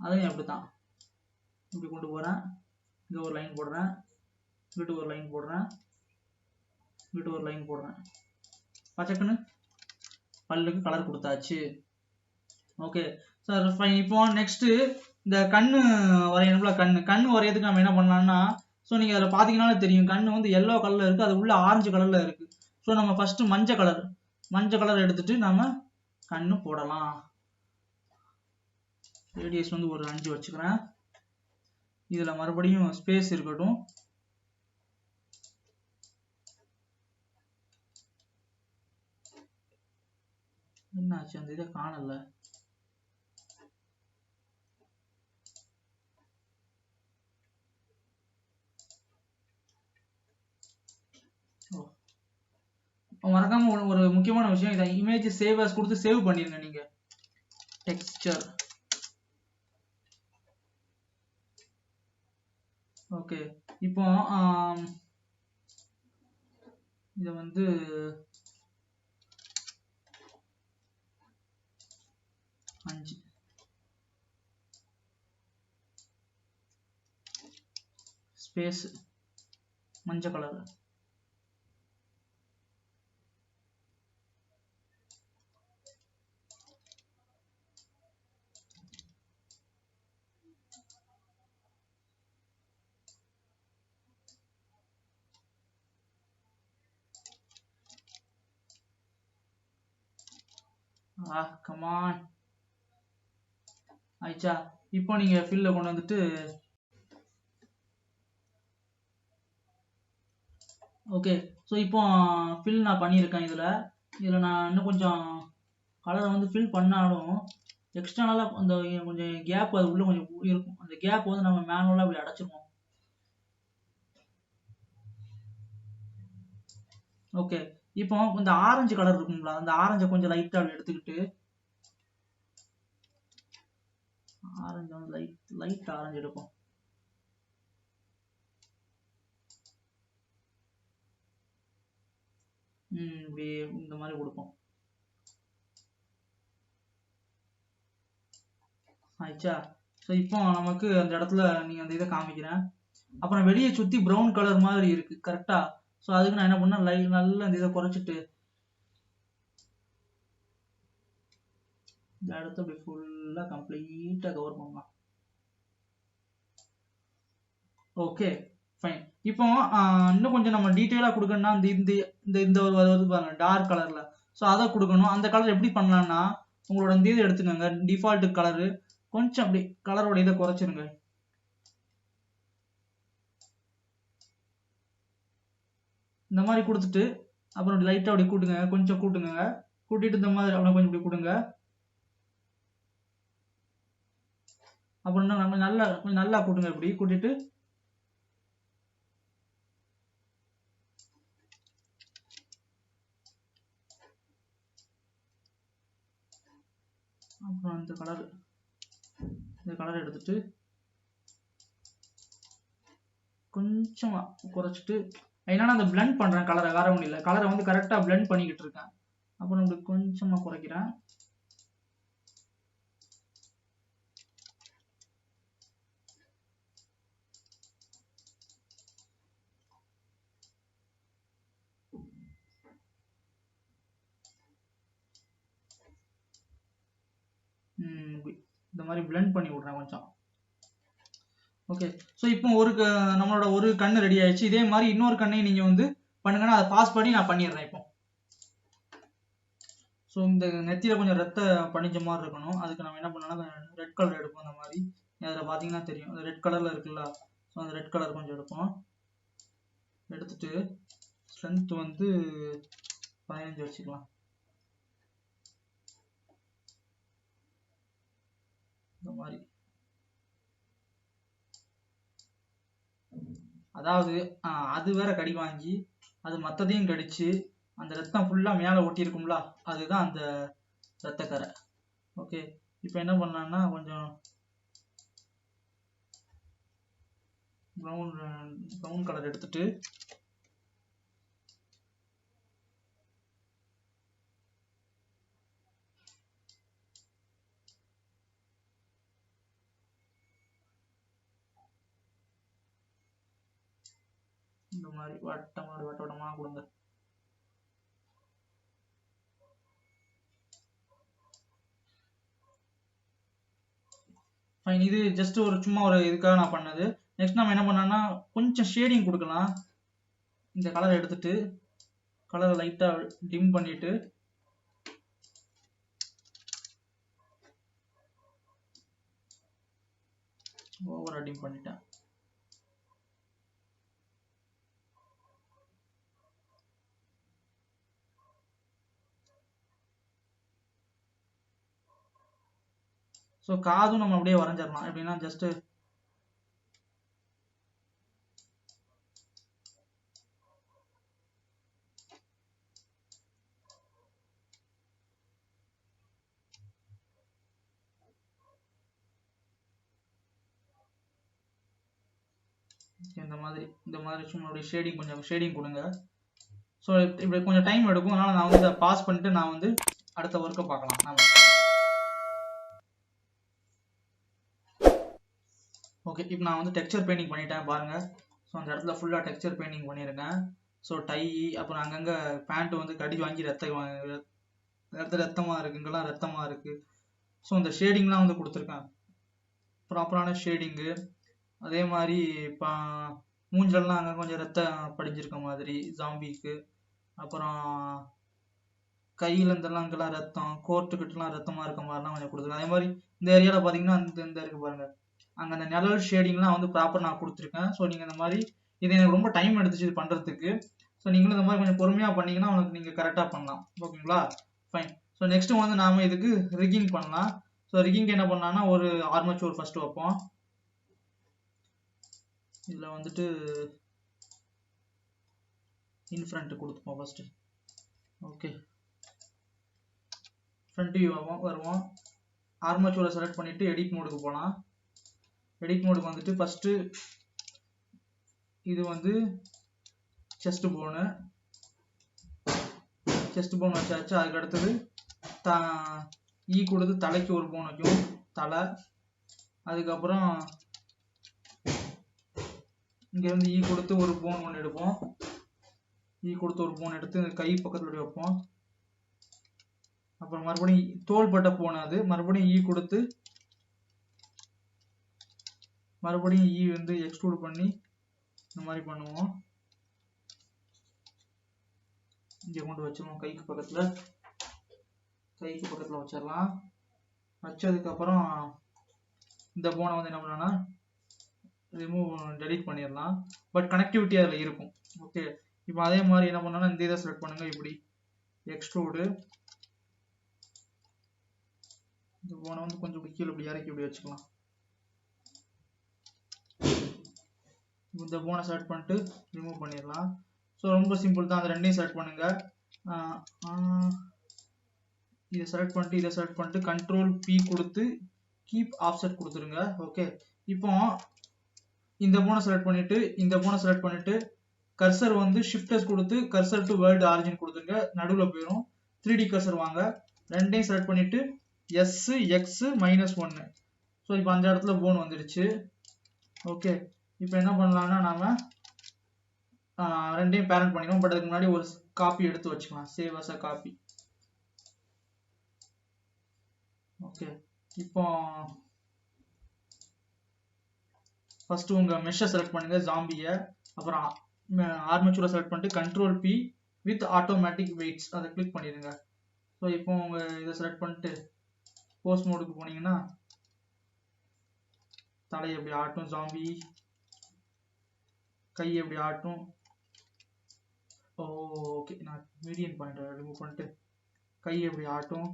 அதையும் அப்படி தான் இப்படி கொண்டு போகிறேன். இங்கே ஒரு லைன் போடுறேன், இங்கிட்டு ஒரு லைன் போடுறேன், இங்கிட்டு ஒரு லைன் போடுறேன். பச்சைக்கண்ணு பல்லுக்கு கலர் கொடுத்தாச்சு. Okay sir, fine. இப்போ நெக்ஸ்ட் இந்த கண்ணு வரையணும்ல, கண்ணு வரையறதுக்கு நம்ம என்ன பண்ணலாம்னா, ஸோ நீங்கள் அதில் பார்த்தீங்கன்னாலே தெரியும், கண்ணு வந்து எல்லோ கலரில் இருக்குது, அது உள்ள ஆரஞ்சு கலரில் இருக்குது. ஸோ நம்ம ஃபஸ்ட்டு மஞ்சள் கலர் எடுத்துட்டு நம்ம கண்ணு போடலாம். ரேடியஸ் வந்து ஒரு 5 வச்சுக்கிறேன். இதில் மறுபடியும் ஸ்பேஸ் இருக்கட்டும். என்னாச்சு, அந்த இதை காணல. மறக்காம ஒரு முக்கியமான விஷயம், இதை இமேஜ் சேவ் as கொடுத்து சேவ் பண்ணிருங்க நீங்க. டெக்ஸ்சர். ஓகே, இப்போ இதை வந்து அஞ்சு ஸ்பேஸ் மஞ்சள் கலர். கமான். ஆயிடுச்சா? இப்போ நீங்க ஃபில்ல கொண்டு வந்துட்டு, ஓகே, ஸோ இப்போ ஃபில் நான் பண்ணியிருக்கேன். இதில் நான் இன்னும் கொஞ்சம் கலரை வந்து ஃபில் பண்ணாலும் எக்ஸ்டர்னலாக அந்த கொஞ்சம் கேப் அது உள்ள கொஞ்சம் இருக்கும். அந்த கேப் வந்து நம்ம மேனுவலாக அப்படி அடைச்சிருவோம். ஓகே, இப்போ இந்த ஆரஞ்சு கலர் இருக்குங்களா, அந்த ஆரஞ்சை கொஞ்சம் லைட்டாக அப்படி எடுத்துக்கிட்டு, ஆரஞ்சு வந்து லைட் ஆரஞ்சு எடுப்போம். இப்படி இந்த மாதிரி கொடுப்போம். ஆயிடுச்சா? ஸோ இப்போ நமக்கு அந்த இடத்துல நீங்கள் அந்த இதை காமிக்கிறேன். அப்புறம் வெளியே சுற்றி ப்ரௌன் கலர் மாதிரி இருக்கு கரெக்டா? ஸோ அதுக்கு நான் என்ன பண்ணேன், நல்லா இந்த இதை குறைச்சிட்டு இந்த இடத்த அப்படி ஃபுல்லாக கம்ப்ளீட்டாக கவர் பண்ணலாம். Okay fine. இப்போ இன்னும் கொஞ்சம் நம்ம டீட்டெயிலாக கொடுக்கணும்னா இந்த இந்த இந்த ஒரு வருது பாருங்க டார்க் கலரில், ஸோ அதை கொடுக்கணும். அந்த கலர் எப்படி பண்ணலாம்னா, உங்களோட இந்த இதை எடுத்துக்கோங்க, டிஃபால்ட் கலரு, கொஞ்சம் அப்படி கலரோட இதை குறைச்சிருங்க. இந்த மாதிரி கொடுத்துட்டு அப்புறம் லைட்டாக அப்படி கூட்டுங்க, கொஞ்சம் கூட்டுங்க, கூட்டிட்டு இந்த மாதிரி அப்புறம் கொஞ்சம் இப்படி கொடுங்க. அப்புறம் நம்ம கொஞ்சம் நல்லா கூட்டுங்க, இப்படி கூட்டிட்டு அப்புறம் இந்த கலர் எடுத்துட்டு கொஞ்சமா குறைச்சிட்டு, என்னன்னா அந்த பிளெண்ட் பண்றேன் கலரை, வேற ஒன்றும் இல்லை, கலரை வந்து கரெக்டா பிளெண்ட் பண்ணிக்கிட்டு இருக்கேன். அப்புறம் இப்படி கொஞ்சமா குறைக்கிறேன். இந்த மாதிரி பிளெண்ட் பண்ணி விடுறேன் கொஞ்சம். ஓகே, ஸோ இப்போ நம்மளோட ஒரு கண்ணு ரெடி ஆயிடுச்சு. இதே மாதிரி இன்னொரு கண்ணையும் நீங்க வந்து பண்ணுங்கன்னா அதை பாஸ் பண்ணி நான் பண்ணிடுறேன் இப்போ. ஸோ இந்த நெத்தியில கொஞ்சம் ரத்த படிஞ்ச மாதிரி இருக்கணும், அதுக்கு நம்ம என்ன பண்ணோம்னா ரெட் கலர் எடுப்போம். அந்த மாதிரி அதில் பார்த்தீங்கன்னா தெரியும், அந்த ரெட் கலர்ல இருக்குல்ல, ஸோ அந்த ரெட் கலர் கொஞ்சம் எடுப்போம். எடுத்துட்டு ஸ்ட்ரென்த் வந்து 15 வச்சுக்கலாம். இந்த மாதிரி, அதாவது அது வேற கடி வாங்கி அது மற்றதையும் கடிச்சு அந்த ரத்தம் ஃபுல்லா மேலே ஒட்டி இருக்கும்ல, அதுதான் அந்த ரத்தக்கரை. ஓகே, இப்போ என்ன பண்ணலாம்னா கொஞ்சம் ப்ரௌன் கலர் எடுத்துட்டு இந்த மாதிரி வட்டமா கொடுங்க. ஃபைன். இது ஜஸ்ட் ஒரு சும்மா ஒரு இதுக்காக நான் பண்ணது. நெக்ஸ்ட் நம்ம என்ன பண்ணோம்னா கொஞ்சம் ஷேடிங் கொடுக்கலாம். இந்த கலரை எடுத்துட்டு கலரை லைட்டா டிம் பண்ணிட்டு ஓவரா டிம் பண்ணிட்டேன். ஸோ காதும் நம்ம அப்படியே வரைஞ்சிடலாம். எப்படின்னா ஜஸ்ட் இந்த மாதிரி சும்மா அப்படியே ஷேடிங் கொடுங்க. ஸோ இப்படி கொஞ்சம் டைம் எடுக்கும். அதனால நான் வந்து இதை பாஸ் பண்ணிட்டு நான் வந்து அடுத்த ஒர்க்கை பார்க்கலாம். நாம ஓகே, இப்போ நான் வந்து டெக்ஸ்சர் பெயிண்டிங் பண்ணிட்டேன் பாருங்க. ஸோ அந்த இடத்துல ஃபுல்லாக டெக்ஸ்சர் பெயிண்டிங் பண்ணியிருக்கேன். ஸோ டை, அப்புறம் அங்கங்கே பேண்ட் வந்து கடி வாங்கி ரத்தமாக இருக்கு, இங்கெல்லாம் ரத்தமாக இருக்கு. ஸோ இந்த ஷேடிங்லாம் வந்து கொடுத்துருக்கேன், ப்ராப்பரான ஷேடிங்கு. அதே மாதிரி இப்போ மூஞ்சல்லாம் அங்கே கொஞ்சம் ரத்தம் படிஞ்சிருக்க மாதிரி ஜாம்பிக்கு. அப்புறம் கையில இருந்தெல்லாம் அங்கெல்லாம் ரத்தம், கோர்ட்டுக்கிட்டலாம் ரத்தமாக இருக்க மாதிரிலாம் கொஞ்சம் கொடுத்துருக்கேன். அதே மாதிரி இந்த ஏரியாவில் பார்த்தீங்கன்னா இந்த இருக்கு பாருங்க, அங்கே அந்த நிழல் ஷேடிங்லாம் வந்து ப்ராப்பர் நான் கொடுத்துருக்கேன். ஸோ நீங்கள் இந்த மாதிரி இது எனக்கு ரொம்ப டைம் எடுத்துச்சு இது பண்ணுறதுக்கு. ஸோ நீங்களும் இந்த மாதிரி கொஞ்சம் பொறுமையாக பண்ணீங்கன்னா உங்களுக்கு நீங்கள் கரெக்டாக பண்ணலாம். ஓகேங்களா? ஃபைன். ஸோ நெக்ஸ்ட் வந்து நாம இதுக்கு ரிக்கிங் பண்ணலாம். ஸோ ரிக்கிங் என்ன பண்ணலாம்னா ஒரு ஆர்மச்சூர் ஃபர்ஸ்ட் வைப்போம். இதில் வந்துட்டு இன்ஃப்ரண்ட் கொடுத்துப்போம் ஃபர்ஸ்ட். ஓகே, ஃப்ரண்ட் வியூ வருவோம். ஆர்மச்சூரை செலக்ட் பண்ணிட்டு எடிட் மோடுக்கு போகலாம். எடிட் மோடுக்கு வந்துட்டு ஃபர்ஸ்ட் இது வந்து செஸ்ட் போன் வச்சாச்சு. அதுக்கு அடுத்தது ஈ கொடுத்து தலைக்கு ஒரு போன் வைக்கும், தலை. அதுக்கப்புறம் இங்க வந்து ஈ கொடுத்து ஒரு போன் ஒன்று எடுப்போம். ஈ கொடுத்து ஒரு போன் எடுத்து கை பக்கத்துல வைப்போம். அப்புறம் மறுபடியும் தோள்பட்ட போன், அது மறுபடியும் ஈ கொடுத்து மறுபடியும் ஈ வந்து எக்ஸ்ட்ரூட் பண்ணி இந்த மாதிரி பண்ணுவோம். இங்க கொண்டு வச்சிருவோம், கைக்கு பக்கத்துல வச்சிடலாம். வச்சதுக்கு அப்புறம் இந்த போனை வந்து என்ன பண்ணனா டெலீட் பண்ணிடலாம். பட் கனெக்டிவிட்டி அதில் இருக்கும். ஓகே, இப்போ அதே மாதிரி என்ன பண்ணனா இந்த இதை செலக்ட் பண்ணுங்க, இப்படி எக்ஸ்ட்ரூடு. இந்த போனை வந்து கொஞ்சம் கீழே இப்படி இறக்கி இப்படி வச்சுக்கலாம். இந்த போனை செலக்ட் பண்ணிட்டு ரிமூவ் பண்ணிடலாம். ஸோ ரொம்ப சிம்பிள் தான். அந்த ரெண்டையும் செலக்ட் பண்ணுங்க. இதை செலக்ட் பண்ணிட்டு கண்ட்ரோல் பி கொடுத்து கீப் ஆஃப்செட் கொடுத்துருங்க. ஓகே, இப்போ இந்த போனை செலக்ட் பண்ணிட்டு கர்சர் வந்து ஷிஃப்டர்ஸ் கொடுத்து கர்சர் டு வேர்ல்டு ஆரிஜின் கொடுத்துருங்க. நடுவில் போயிடும். 3D கர்சர் வாங்க, ரெண்டையும் செலக்ட் பண்ணிட்டு S(x)-1. ஸோ இப்போ அந்த இடத்துல போன் வந்துடுச்சு. ஓகே, இப்போ என்ன பண்ணலாம்னா நாம ரெண்டையும் பேரண்ட் பண்ணிடுவோம். பட் அதுக்கு முன்னாடி ஒரு காப்பி எடுத்து வச்சுக்கலாம், save as a copy. Okay, இப்போ ஃபர்ஸ்ட் உங்க மெஷ்ஷை செலக்ட் பண்ணுங்க, ஜாம்பியை. அப்புறம் ஆர்மச்சூரை செலக்ட் பண்ணிட்டு control P with automatic weights அதை கிளிக் பண்ணிடுங்க. ஸோ இப்போ உங்க இதை செலக்ட் பண்ணிட்டு போஸ்ட் மோடுக்கு போனீங்கன்னா தலை எப்படி ஆட்டும், ஜாம்பி கை எப்படி ஆட்டும். ஓகே, நான் மீடியன் பாயிண்ட் ரிமூவ் பண்ணிட்டு கை எப்படி ஆட்டும்.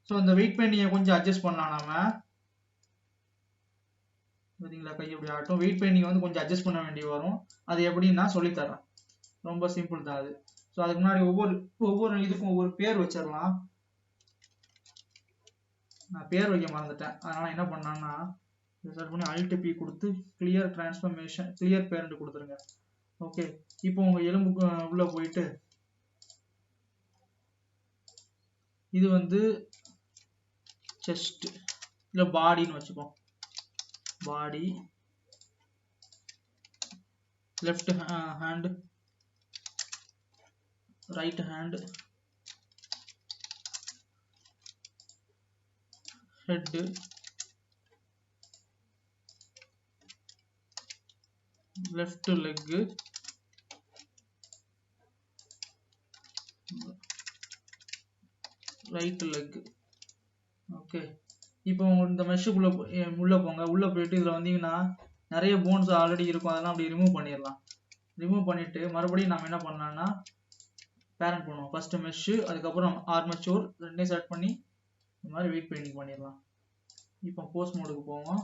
ஸோ இந்த வெயிட் பெயிண்டிங்கை கொஞ்சம் அட்ஜஸ்ட் பண்ணலாம் நாம. பார்த்தீங்களா, கை எப்படி ஆட்டும். வெயிட் பெயிண்டிங் வந்து கொஞ்சம் அட்ஜஸ்ட் பண்ண வேண்டி வரும். அது எப்படின்னு நான் சொல்லித்தரேன். ரொம்ப சிம்பிள் தான் அது. ஸோ அதுக்கு முன்னாடி ஒவ்வொரு இதுக்கும் ஒவ்வொரு பேர் வச்சிடலாம். நான் பேர் வைக்க மறந்துட்டேன். அதனால என்ன பண்ணான்னா செலக்ட் பண்ணி அல்ட் பி கொடுத்து கிளியர் டிரான்ஸ்ஃபர்மேஷன், கிளியர் பேரண்ட் கொடுத்துருங்க. ஓகே, இப்போ உங்க எலும்புக்கு உள்ள போயிட்டு இது வந்து செஸ்ட் இல்லை பாடின்னு வச்சுப்போம். பாடி left hand, right hand, head, left leg, right leg. Okay, இப்போ இந்த மெஷ்ஷுக்குள்ள உள்ள போங்க. உள்ள போயிட்டு இதுல வந்தீங்கன்னா நிறைய போன்ஸ் ஆல்ரெடி இருக்கும், அதெல்லாம் அப்படி ரிமூவ் பண்ணிடலாம். ரிமூவ் பண்ணிட்டு மறுபடியும் நம்ம என்ன பண்ணலாம்னா பேரண்ட் பண்ணுவோம். ஃபர்ஸ்ட் மெஷ், அதுக்கப்புறம் ஆர்மச்சூர் ரெண்டையும் செலக்ட் பண்ணி இந்த மாதிரி வெயிட் பெயிண்டிங் பண்ணிடலாம். இப்போ போஸ்ட் மோடுக்கு போவோம்.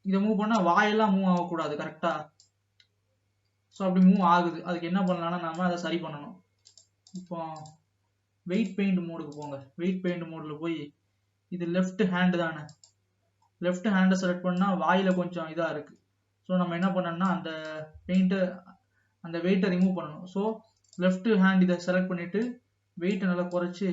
இதை மூவ் பண்ணா வாயெல்லாம் மூவ் ஆகக்கூடாது கரெக்டா. ஸோ அப்படி மூவ் ஆகுது, அதுக்கு என்ன பண்ணலாம்னா நாம அதை சரி பண்ணணும். இப்போ வெயிட் பெயிண்ட் மோடுக்கு போங்க. வெயிட் பெயிண்ட் மோட்ல போய் இது லெஃப்ட் ஹேண்ட் தானே, லெஃப்ட் ஹேண்டை செலக்ட் பண்ணா வாயில கொஞ்சம் இதா இருக்கு. ஸோ நம்ம என்ன பண்ணணும்னா அந்த பெயிண்ட்டை, அந்த வெயிட்டை ரிமூவ் பண்ணணும். ஸோ லெஃப்ட் ஹேண்ட் இதை செலக்ட் பண்ணிட்டு வெயிட்டை நல்லா குறைச்சி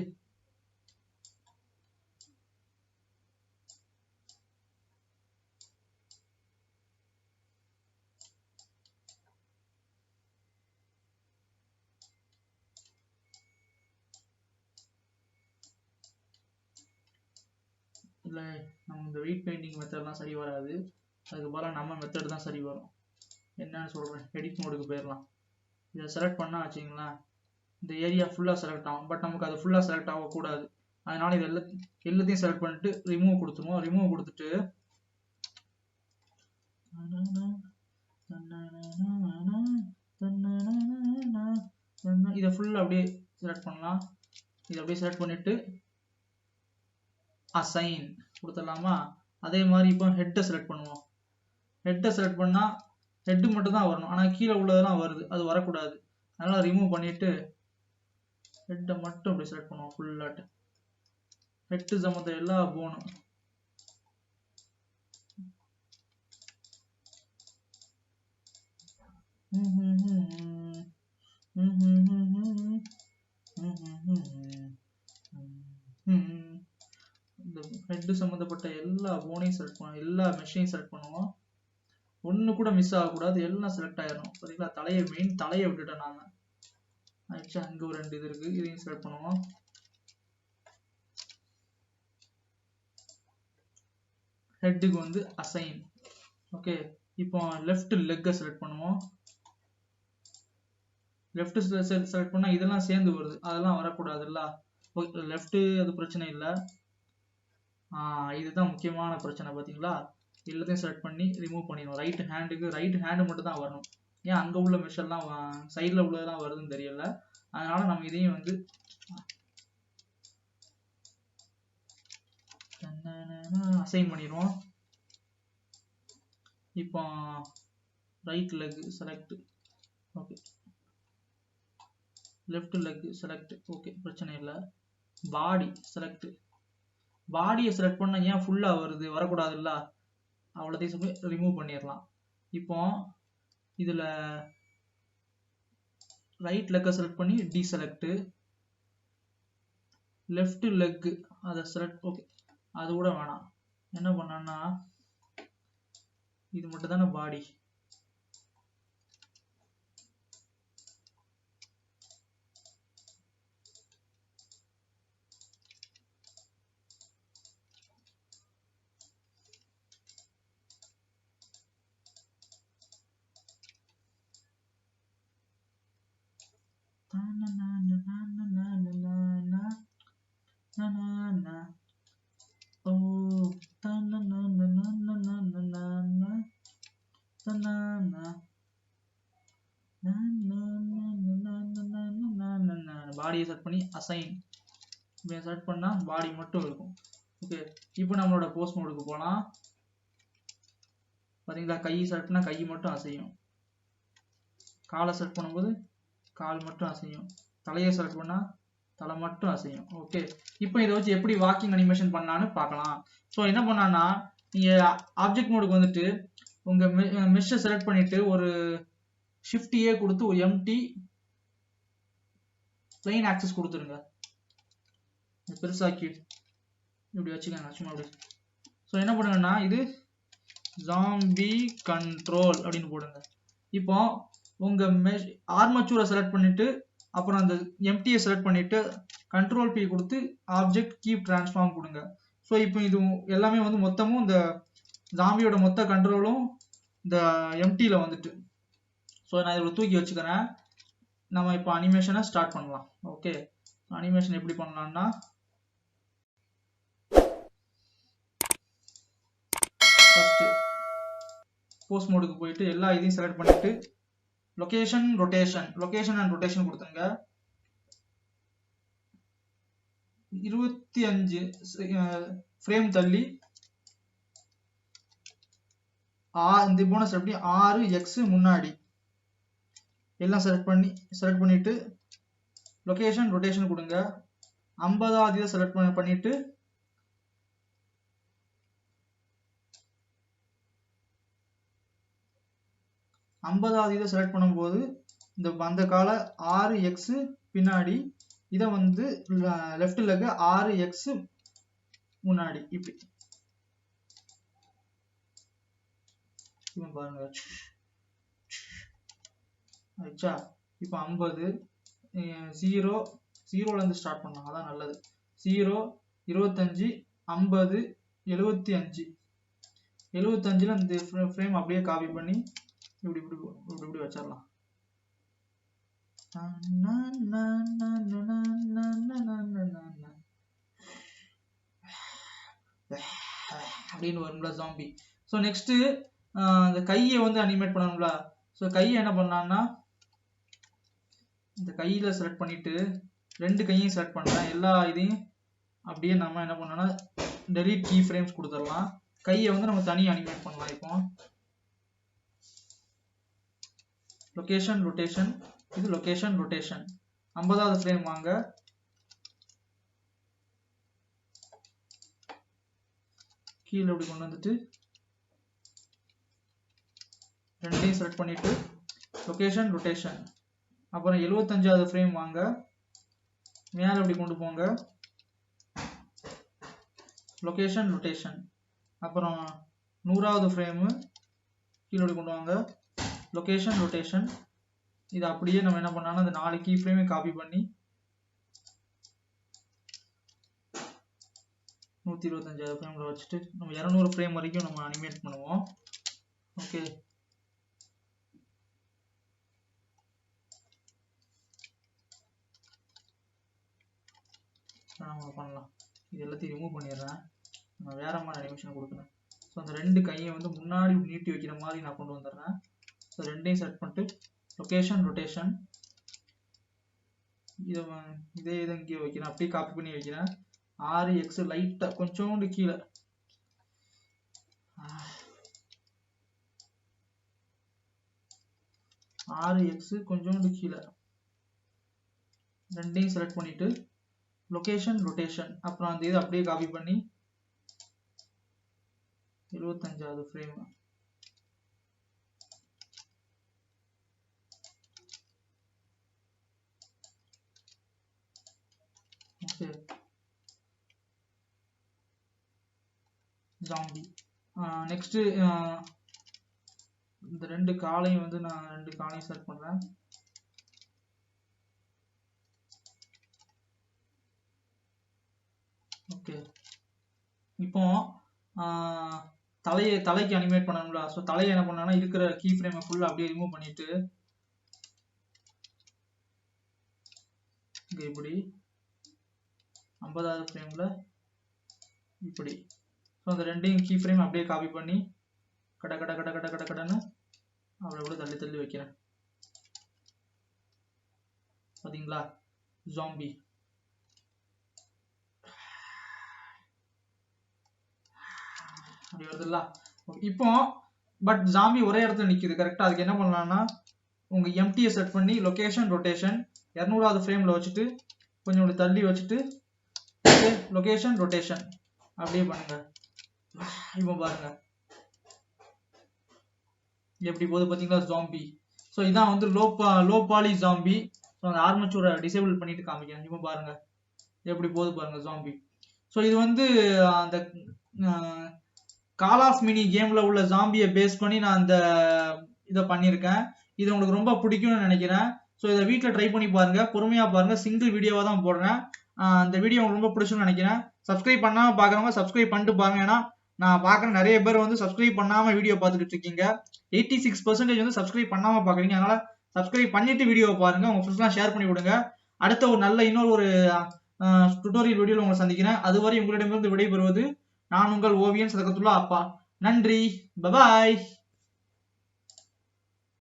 இல்லை, நம்ம இந்த வெயிட் பெயிண்டிங் மெத்தட்லாம் சரி வராது. அதுக்கு பதிலாக நம்ம மெத்தட் தான் சரி வரும். என்னன்னு சொல்கிறேன், எடிட் மோடுக்கு போயிடலாம். இதை செலக்ட் பண்ணால் வச்சிங்களேன் இந்த ஏரியா ஃபுல்லாக செலக்ட் ஆகும். பட் நமக்கு அது ஃபுல்லாக செலக்ட் ஆகக்கூடாது. அதனால இது எல்லாத்தையும் செலக்ட் பண்ணிட்டு ரிமூவ் கொடுத்துருவோம். ரிமூவ் கொடுத்துட்டு இதை ஃபுல்லாக அப்படியே செலக்ட் பண்ணலாம். இதை அப்படியே செலக்ட் பண்ணிட்டு அசைன் கொடுத்துடலாமா. அதே மாதிரி இப்போ ஹெட்டை செலக்ட் பண்ணுவோம். ஹெட்டை செலக்ட் பண்ணா ஹெட்டு மட்டும் தான் வரணும், ஆனால் கீழே உள்ளதெல்லாம் வருது, அது வரக்கூடாது. அதனால ரிமூவ் பண்ணிட்டு ஹெட்டை மட்டும் அப்படி செலக்ட் பண்ணுவோம். ஃபுல்லாட்டு ஹெட்டு சம்மந்த எல்லா போனும் இந்த ஹெட் சம்பந்தப்பட்ட எல்லா போனையும் செலக்ட் பண்ணுவோம், எல்லா மெஷையும் செலக்ட் பண்ணுவோம். ஒண்ணு கூட மிஸ் ஆகக்கூடாது, எல்லாம் செலக்ட் ஆயிரும். சரிங்களா, தலையை மெயின் தலையை விட்டுட்டோம் நாம. ஆயிடுச்சு, அங்க ஒரு 2 இது இருக்கு, இதையும் செலக்ட் பண்ணுவோம். ஹெட்டுக்கு வந்து அசைன். ஓகே, இப்போ லெஃப்ட் லெக்கை செலக்ட் பண்ணுவோம். லெஃப்ட் செலக்ட் பண்ணா இதெல்லாம் சேர்ந்து வருது, அதெல்லாம் வரக்கூடாதுல்ல. ஓகே, லெஃப்ட் அது பிரச்சனை இல்லை. இதுதான் முக்கியமான பிரச்சனை பாத்தீங்களா. எல்லாத்தையும் செலக்ட் பண்ணி ரிமூவ் பண்ணிடுவோம். ரைட் ஹேண்டு மட்டும் தான் வரணும். ஏன் அங்க உள்ள மெஷர்லாம் சைட்ல உள்ளதெல்லாம் வருதுன்னு தெரியல. அதனால நம்ம இதையும் வந்து அசைன் பண்ணிடுவோம். இப்போ right leg select, okay, left leg select, okay, பிரச்சனை இல்லை. பாடி செலக்ட், பாடியை செலக்ட் பண்ணா ஏன் ஃபுல்லா வருது, வரக்கூடாதுல்ல. அவ்வளோத்தையும் ரிமூவ் பண்ணிடலாம். இப்போ இதுல ரைட் லெக்கை செலக்ட் பண்ணி டீசெலக்ட், லெஃப்ட் லெக் அதை செலக்ட், ஓகே, அது கூட வேணாம். என்ன பண்ணா இது மட்டும் தானே பாடி. பாடியை செட் பண்ணி அசைன் செட் பண்ணா பாடி மட்டும் இருக்கும். ஓகே, இப்போ நம்மளோட போஸ்ட் மோடுக்கு போலாம். பாத்தீங்களா, கை செலக்ட்னா கை மட்டும் அசையும், காலை செலக்ட் பண்ணும்போது கால் மட்டும் அசையும், தலையை செலக்ட் பண்ணா தலை மட்டும் அசையும். ஓகே, இப்போ இதை வச்சு எப்படி வாக்கிங் அனிமேஷன் பண்ணலான்னு பார்க்கலாம். ஸோ என்ன பண்ணான்னா, நீங்க ஆப்ஜெக்ட் மோடுக்கு வந்துட்டு உங்க மெஷ்ஷை செலக்ட் பண்ணிட்டு ஒரு ஷிஃப்ட் ஏ கொடுத்து ஒரு எம்டி பிளைன் ஆக்சஸ் கொடுத்துருங்க. பெருசாக்கி இப்படி வச்சுக்கோங்க சும்மா அப்படி. ஸோ என்ன பண்ணுங்கன்னா இது ஜாம்பி கண்ட்ரோல் அப்படின்னு போடுங்க. இப்போ உங்க ஆர்மச்சூரை செலக்ட் பண்ணிட்டு அப்புறம் அந்த எம்டியை செலக்ட் பண்ணிட்டு கண்ட்ரோல் பி கொடுத்து ஆப்ஜெக்ட் கீப் டிரான்ஸ்ஃபார்ம் கொடுங்க. ஸோ இப்போ இது எல்லாமே வந்து மொத்தமும் இந்த ஜாம்பியோட மொத்த கண்ட்ரோலும் இந்த எம்டியில் வந்துட்டு. ஸோ நான் இதில் தூக்கி வச்சுக்கிறேன். நம்ம இப்போ அனிமேஷனை ஸ்டார்ட் பண்ணலாம். ஓகே, அனிமேஷன் எப்படி பண்ணலாம்னா ஃபர்ஸ்ட் போஸ்ட் மோடுக்கு போயிட்டு எல்லா இதையும் செலக்ட் பண்ணிட்டு லொகேஷன் அண்ட் ரொட்டேஷன் கொடுத்துங்க. 25 ஃப்ரேம் தள்ளி இந்த போனஸ் எப்படி 6x முன்னாடி எல்லாம் செலக்ட் பண்ணிட்டு லொகேஷன் ரொட்டேஷன் கொடுங்க. 50வது இதை செலக்ட் பண்ணிட்டு செலக்ட் பண்ணும்போது இந்த அந்த கால 6x பின்னாடி இதை வந்து லெஃப்ட் லெக் 6x முன்னாடி இப்படி பாருங்க. ஆச்சா, இப்போ 50 0ல இருந்து ஸ்டார்ட் பண்ணலாம், அதான் நல்லது. 0 25 50 75ல இந்த ஃப்ரேம் அப்படியே காப்பி பண்ணி இப்படி இப்படி இப்படி இப்படி வச்சிடலாம். அப்படின்னு வரும்ல ஜாம்பி. ஸோ நெக்ஸ்ட் இந்த கையை வந்து அனிமேட் பண்ணணும்ல. ஸோ கையை என்ன பண்ணலாம்னா இந்த கையில செலக்ட் பண்ணிட்டு 2 கையையும் செலக்ட் பண்றேன். எல்லா இதையும் அப்படியே நம்ம என்ன பண்ணோம்னா டெலீட் கீ ஃப்ரேம்ஸ் கொடுத்துடலாம். கையை வந்து நம்ம தனியாக அனிமேட் பண்ணலாம். இப்போ லொகேஷன் ரொட்டேஷன், இது லொகேஷன் ரொட்டேஷன். 50வது ஃப்ரேம் வாங்க, கீழே இப்படி கொண்டு வந்துட்டு 2டையும் செலக்ட் பண்ணிட்டு லொகேஷன் ரொட்டேஷன். அப்புறம் 75வது ஃப்ரேம் வாங்க, மேலே இப்படி கொண்டு போங்க, லொகேஷன் ரொட்டேஷன். அப்புறம் 100வது ஃப்ரேமு கீழே இப்படி கொண்டு வாங்க, லொகேஷன் ரொட்டேஷன். இது அப்படியே நம்ம என்ன பண்ணாலும் அந்த 4 கீ ஃப்ரேமே காப்பி பண்ணி 125வது ஃப்ரேம்ல வச்சுட்டு நம்ம 200 ஃப்ரேம் வரைக்கும் நம்ம அனிமேட் பண்ணுவோம். ஓகே, நம்ம பண்ணலாம். இது எல்லாத்தையும் ரிமூவ் பண்ணிடுறேன், நான் வேற மாதிரி அனிமேஷன் கொடுக்குறேன். ஸோ அந்த 2 கையை வந்து முன்னாடி நீட்டி வைக்கிற மாதிரி நான் கொண்டு வந்துடுறேன். ஸோ 2டையும் செலக்ட் பண்ணிட்டு லொகேஷன் ரொட்டேஷன். இதே இங்கே வைக்கிறேன், அப்படியே காப்பி பண்ணி வைக்கிறேன். 6x லைட்டா கொஞ்சோண்டு கீழே, 6x கொஞ்சோண்டு கீழே 2டையும் செலக்ட் பண்ணிட்டு லொகேஷன் ரொட்டேஷன். அப்புறம் அந்த இது அப்படியே காப்பி பண்ணி 75வது ஃப்ரேம் ஓகே ஜாம்பி. நெக்ஸ்ட் இந்த 2 காலையும் வந்து நான் 2 காலையும் செலக்ட் பண்றேன். ஓகே, இப்போ தலைக்கு அனிமேட் பண்ணணும்ல. ஸோ தலையை என்ன பண்ணா இருக்கிற கீ ஃப்ரேமை ஃபுல்லா அப்படியே ரிமூவ் பண்ணிட்டு இங்க இப்படி 50வது ஃப்ரேம்ல இப்படி. ஸோ அந்த 2டையும் கீ ஃப்ரேம் அப்படியே காப்பி பண்ணி கடன்னு அவ்வளோ தள்ளி தள்ளி வைக்கிறேன். பாத்தீங்களா ஜாம்பி. அப்படி வருதுல்ல. இப்போ பட் ஜாம்பி ஒரே இடத்துல நிக்குது கரெக்டா. அதுக்கு என்ன பண்ணலாம்னா உங்க எம்டியை செட் பண்ணி லொகேஷன் ரொட்டேஷன் 200வது ஃப்ரேம்ல வச்சுட்டு கொஞ்சம் தள்ளி வச்சுட்டு லொகேஷன் ரொட்டேஷன் அப்படியே பண்ணுங்க. இப்போ பாருங்க எப்படி போகுது பாத்தீங்களா ஜாம்பி. ஸோ இதான் வந்து லோ பாலி ஜாம்பி. ஸோ அந்த ஆர்மச்சூரை டிசேபிள் பண்ணிட்டு காமிக்கிறேன். இப்போ பாருங்க எப்படி போகுது பாருங்க ஜாம்பி. ஸோ இது வந்து அந்த கால் ஆஃப் மினி கேம்ல உள்ள ஜாம்பியை பேஸ் பண்ணி நான் அந்த இதை பண்ணியிருக்கேன். இது உங்களுக்கு ரொம்ப பிடிக்கும்னு நினைக்கிறேன். ஸோ இதை வீட்டில் ட்ரை பண்ணி பாருங்க, பொறுமையா பாருங்க, சிங்கிள் வீடியோவா தான் போடுறேன். அந்த வீடியோ உங்களுக்கு ரொம்ப பிடிச்சுன்னு நினைக்கிறேன். சப்ஸ்கிரைப் பண்ணாம பாக்குறவங்க சப்ஸ்கிரைப் பண்ணிட்டு பாருங்க. ஏன்னா நான் பாக்குற நிறைய பேர் வந்து சப்ஸ்கிரைப் பண்ணாம வீடியோ பார்த்துட்டு இருக்கீங்க. 86% வந்து சப்ஸ்கிரைப் பண்ணாம பாக்குறீங்க. அதனால சப்ஸ்கிரைப் பண்ணிட்டு வீடியோவை பாருங்க, உங்க ஃப்ரெண்ட்ஸ்லாம் ஷேர் பண்ணி விடுங்க. அடுத்த ஒரு நல்ல இன்னொரு டுட்டோரியல் வீடியோல உங்களை சந்திக்கிறேன். அதுவரை உங்களிடமிருந்து விடைபெறுவது நான் உங்கள் ஓவியன் சதகத்துல்லா அப்பா. நன்றி, பபாய்.